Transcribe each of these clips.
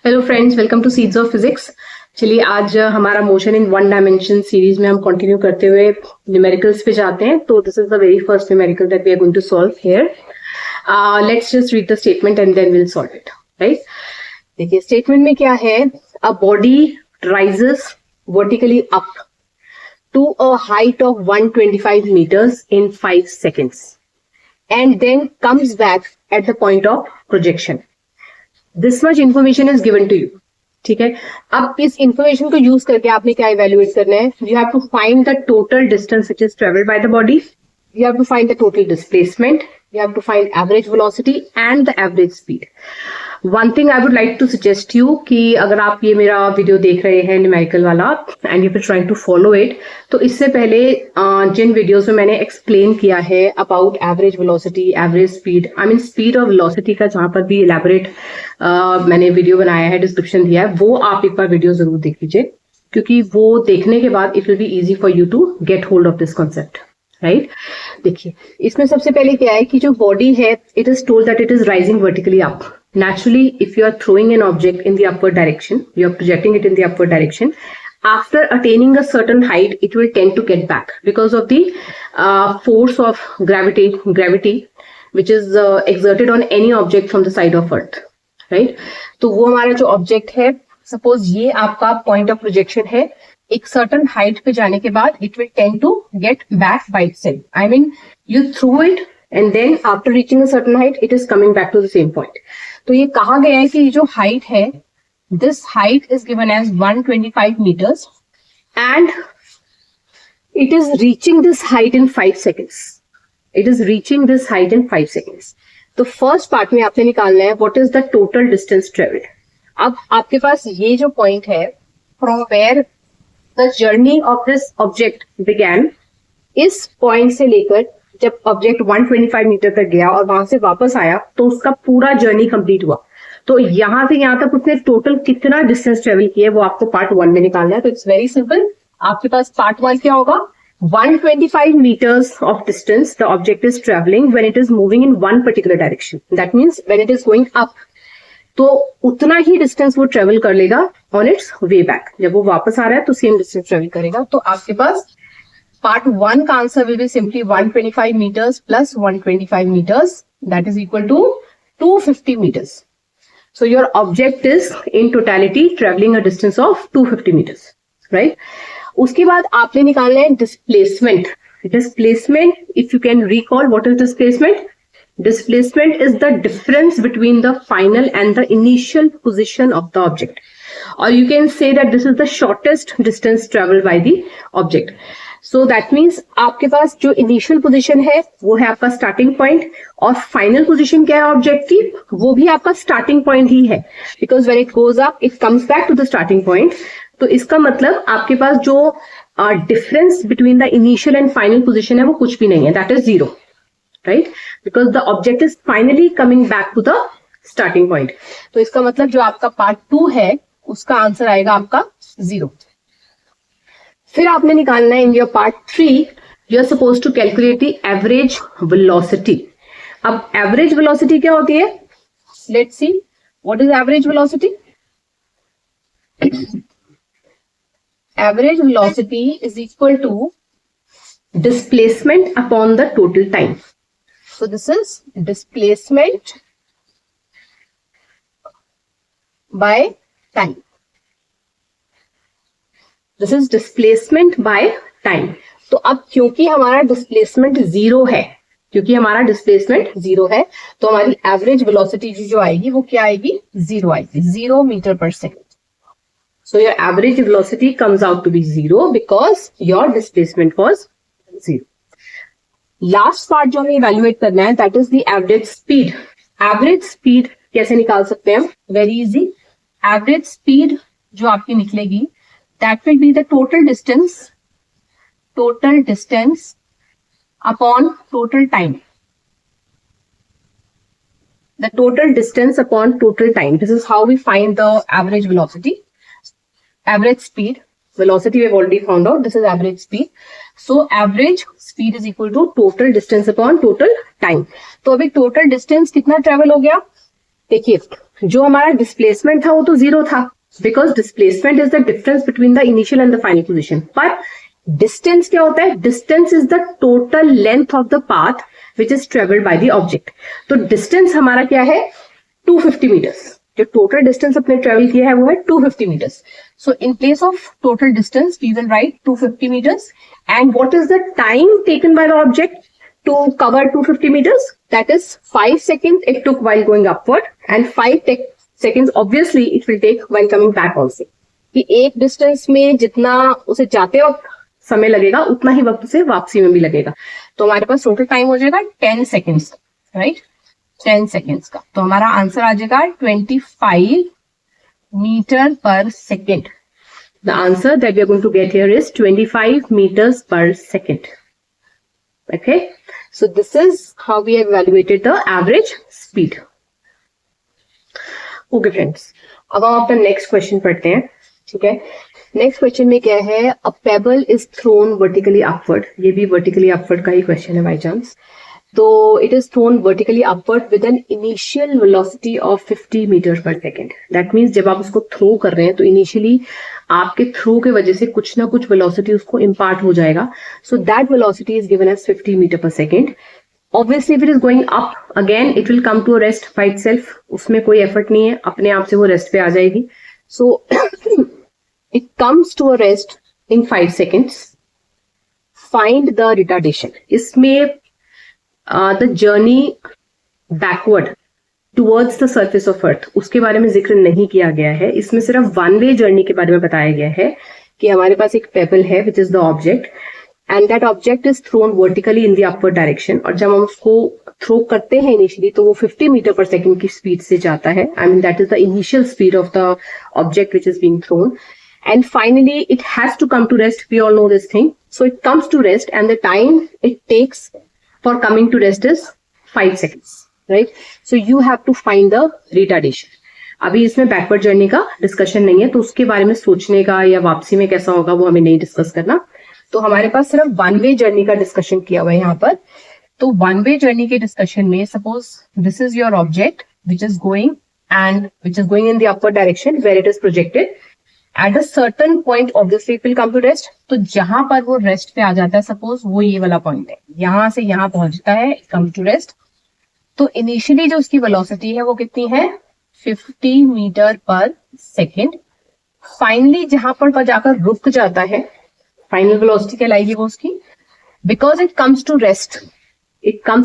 Hello friends, welcome to seeds of physics. चलिए आज हमारा motion in one dimension series में हम कंटिन्यू करते हुए न्यूमेरिकल्स पे जाते हैं। तो this is the very first numerical that we are going to solve here. Let's just read the statement and then will solve it, right. देखिए statement में क्या है, a body rises vertically up to a height of 125 meters in 5 seconds and then comes back at the point of projection. This much information is given to you. ठीक है, अब इस information को use करके आपने क्या इवेल्युएट करना है? You have to find the total distance which is travelled by the body, you have to find the total displacement, you have to find average velocity and the average speed. One thing I would like to suggest you कि अगर आप ये मेरा video देख रहे हैं numerical वाला and you're trying to follow it, तो इससे पहले जिन वीडियोस में मैंने एक्सप्लेन किया है about average velocity, average speed, I mean speed और वेलोसिटी का जहां पर भी इलेबोरेट मैंने वीडियो बनाया है, डिस्क्रिप्शन दिया है, वो आप एक बार वीडियो जरूर देख लीजिए, क्योंकि वो देखने के बाद it will be easy for you to get hold of this concept, right. देखिए इसमें सबसे पहले क्या है कि जो बॉडी है, it is told that it is rising vertically up. Naturally, if you are throwing an object in the upward direction, you are projecting it in the upward direction. After attaining a certain height, it will tend to get back because of the force of gravity, which is exerted on any object from the side of Earth, right? तो वो हमारा जो object है, suppose ये आपका point of projection है, एक certain height पे जाने के बाद it will tend to get back by itself. I mean you throw it and then after reaching a certain height it is coming back to the same point. तो ये कहा गया है कि ये जो हाइट है, this height is given as 125 meters and it is reaching this height in 5 seconds. It is reaching this height in 5 seconds. तो फर्स्ट पार्ट में आपने निकालना है what is the total distance travelled. अब आपके पास ये जो पॉइंट है, from where the journey of this object began, इस पॉइंट से लेकर जब ऑब्जेक्ट 125 मीटर तक गया और वहां से वापस आया तो उसका पूरा जर्नी कंप्लीट हुआ. तो यहां से यहां तक उसने टोटल कितना डिस्टेंस ट्रेवल किया है वो आपको पार्ट 1 में निकालना है. तो इट्स वेरी सिंपल. आपके पास पार्ट 1 क्या होगा? 125 meters of distance the object is traveling when it is moving in one particular direction. That means when it is going up. तो उतना ही डिस्टेंस वो ट्रेवल कर लेगा ऑन इट्स वे बैक. जब वो वापस आ रहा है तो सेम डिस्टेंस ट्रेवल करेगा. तो आपके पास पार्ट 1 का answer will be simply 125 meters plus 125 meters, that is equal to 250 meters. So your object is in totality traveling a distance of 250 meters, right? उसके बाद आपने निकालना है displacement. Displacement, if you can recall what is displacement? Displacement is the difference between the final and the initial position of the object, or you can say that this is the shortest distance traveled by the object. So that means आपके पास जो initial position है वो है आपका starting point, और final position क्या है ऑब्जेक्ट की, वो भी आपका स्टार्टिंग पॉइंट ही है, because when it goes up it comes back to the starting point. तो इसका मतलब आपके पास जो difference between the initial and final position है वो कुछ भी नहीं है, that is zero, right, because the object is finally coming back to the starting point. तो इसका मतलब जो आपका पार्ट 2 है उसका आंसर आएगा आपका 0. फिर आपने निकालना है in your part 3, you are supposed to calculate the average velocity. अब एवरेज वेलोसिटी क्या होती है? Let's see what is average velocity. Average velocity is equal to displacement upon the total time. So this is displacement by time. This is displacement by time. तो अब क्योंकि हमारा displacement zero है, तो हमारी एवरेज वेलोसिटी जो आएगी वो क्या आएगी? 0 आएगी, 0 meter per second. So your average velocity comes out to be 0 because your displacement was 0. Last part जो हमें इवेल्युएट करना है that is the average speed. Average speed कैसे निकाल सकते हैं हम? Very easy. एवरेज स्पीड जो आपकी निकलेगी that will be the total distance upon total time. The total distance upon total time, this is how we find the average velocity. Average speed, velocity we have already found out, this is average speed. So average speed is equal to total distance upon total time. तो अभी total distance कितना travel हो गया? देखिए जो हमारा displacement था वो तो 0 था, because displacement is the difference between the initial and the final position. पर डिस्टेंस क्या होता है? Distance is the total length of the path which is travelled by the object. तो डिस्टेंस हमारा क्या है? 250 मीटर्स। जो टोटल डिस्टेंस अपने ट्रेवल किया है वो है 250 meters. So in place of total distance we will write 250 meters. And what is the time taken by the object to cover 250 meters? That is 5 seconds it took while going upward, and 5 seconds obviously it will take while coming back also. कि एक distance में जितना उसे जाते वक्त समय लगेगा उतना ही वक्त उसे वापसी में भी लगेगा। तो हमारे पास टोटल टाइम हो जाएगा 10 seconds, राइट? 10 seconds का। तो हमारा आंसर आ जाएगा 25 metre per second. The answer that we are going to get here is 25 meters per second. Okay, so this is how we have evaluated the average speed. Okay friends, अब हम अपना next question पढ़ते हैं। ठीक है, next question में क्या है? A pebble is thrown vertically upward. ये भी वर्टिकली अपवर्ड का ही क्वेश्चन है बाई चांस। तो it is thrown vertically upward with an initial velocity of 50 metre per second. That means जब आप उसको थ्रो कर रहे हैं तो इनिशियली आपके थ्रो के वजह से कुछ ना कुछ वेलोसिटी उसको इम्पार्ट हो जाएगा। So that velocity is given as 50 metre per second. Obviously if it is going up again it will come to a rest by itself. उसमें कोई एफर्ट नहीं है, अपने आप से वो रेस्ट पे आ जाएगी। So it comes to a rest in 5 seconds. Find the retardation. इसमें the journey backward towards the surface of earth उसके बारे में जिक्र नहीं किया गया है। इसमें सिर्फ वन वे जर्नी के बारे में बताया गया है कि हमारे पास एक पेबल है which is the object, and that object is thrown vertically in the upward direction. और जब हम उसको थ्रो करते हैं इनिशियली तो वो 50 मीटर पर सेकेंड की स्पीड से जाता है। I mean that is the initial speed of the object which is being thrown, and finally it has to come to rest. We all know this thing. So it comes to rest and the time it takes for coming to rest is 5 seconds, right? So you have to find the retardation. अभी इसमें backward journey का discussion नहीं है, तो उसके बारे में सोचने का या वापसी में कैसा होगा वो हमें नहीं डिस्कस करना। तो हमारे पास सिर्फ वन वे जर्नी का डिस्कशन किया हुआ है यहाँ पर। तो वन वे जर्नी के डिस्कशन में suppose this is your object which is going in the upward direction where it is projected. At a certain point obviously it will come to rest. तो जहां पर वो रेस्ट पे आ जाता है, suppose वो ये वाला पॉइंट है, यहां से यहां पहुंचता है, कम टू रेस्ट। तो इनिशियली जो उसकी वेलोसिटी है वो कितनी है? 50 मीटर पर सेकेंड। फाइनली जहां पर जाकर रुक जाता है, फाइनल वेलोसिटी कहलाएगी वो उसकी, because it comes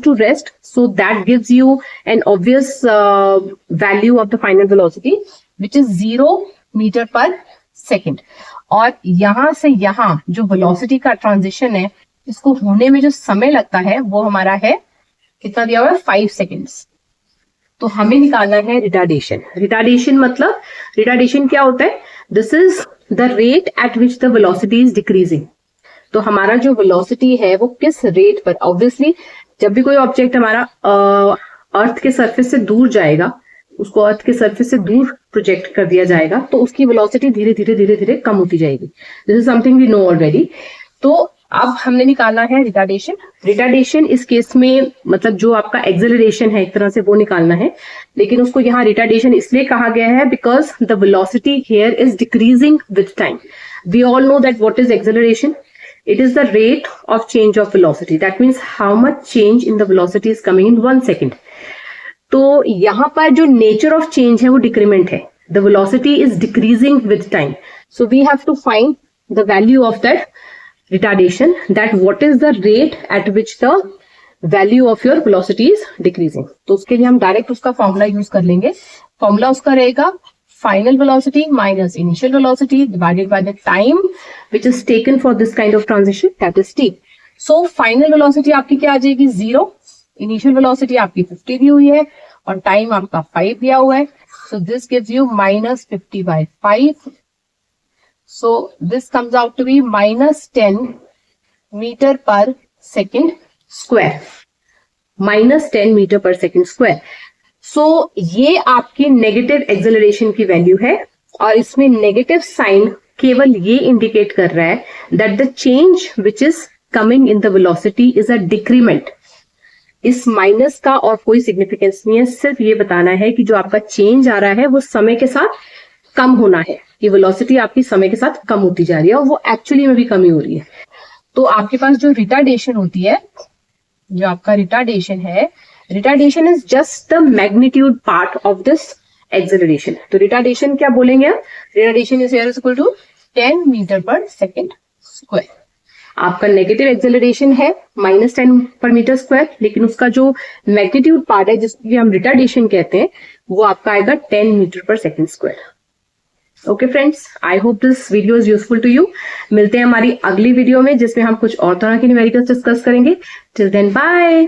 to rest. So that gives you an obvious value of the final velocity which is 0 meter per second. और यहां से यहां जो वेलोसिटी का ट्रांजिशन है, इसको होने में जो समय लगता है वो हमारा है कितना दिया हुआ है? 5 seconds। तो हमें निकालना है रिटार्डेशन। रिटार्डेशन मतलब रिटार्डेशन क्या होता है? This is the rate at which the velocity is decreasing. तो हमारा जो वेलोसिटी है वो किस रेट पर, ऑब्वियसली जब भी कोई ऑब्जेक्ट हमारा अर्थ के सरफेस से दूर जाएगा, उसको अर्थ के सरफेस से दूर प्रोजेक्ट कर दिया जाएगा, तो उसकी वेलोसिटी धीरे धीरे कम होती जाएगी। This is something we know already. तो अब हमने निकालना है रिटार्डेशन। रिटार्डेशन इस केस में मतलब जो आपका एक्सेलरेशन है एक तरह से वो निकालना है, लेकिन उसको यहाँ रिटार्डेशन इसलिए कहा गया है because the velocity here is decreasing with time. We all know that what is acceleration? It is the rate of change of velocity. That means how much change in the velocity is coming in 1 second. तो यहां पर जो nature of change है वो decrement है। The velocity is decreasing with time, so we have to find the value of that retardation, that what is the rate at which the value of your velocity is decreasing. तो उसके लिए हम direct उसका formula use कर लेंगे। Formula उसका रहेगा final velocity minus initial velocity divided by the time which is taken for this kind of transition, that is t। So final velocity आपकी क्या आ जाएगी? 0। इनिशियल वेलोसिटी आपकी 50 दी हुई है और टाइम आपका 5 दिया हुआ है। So this gives you -50/5। So this comes out to be -10 meter per second square. -10 meter per second square. सो ये आपकी नेगेटिव एक्सेलरेशन की वैल्यू है, और इसमें नेगेटिव साइन केवल ये इंडिकेट कर रहा है that the change which is coming in the velocity is a decrement. इस माइनस का और कोई सिग्निफिकेंस नहीं है, सिर्फ ये बताना है कि जो आपका चेंज आ रहा है वो समय के साथ कम होना है, ये वेलोसिटी आपकी समय के साथ कम होती जा रही है और वो एक्चुअली में भी कमी हो रही है। तो आपके पास जो रिटार्डेशन होती है, जो आपका रिटार्डेशन है, retardation is just the magnitude part of this acceleration. तो रिटार्डेशन क्या बोलेंगे हम? Retardation is equal to 10 meter per second square. आपका नेगेटिव एक्सेलरेशन है -10 पर मीटर स्क्वायर, लेकिन उसका जो मैग्नीट्यूड पार्ट है जिसको हम रिटार्डेशन कहते हैं, वो आपका आएगा 10 meter per second square. Okay friends, I hope this video is useful to you. मिलते हैं हमारी अगली वीडियो में जिसमें हम कुछ और तरह के न्यूमेरिकल्स डिस्कस करेंगे। Till then bye.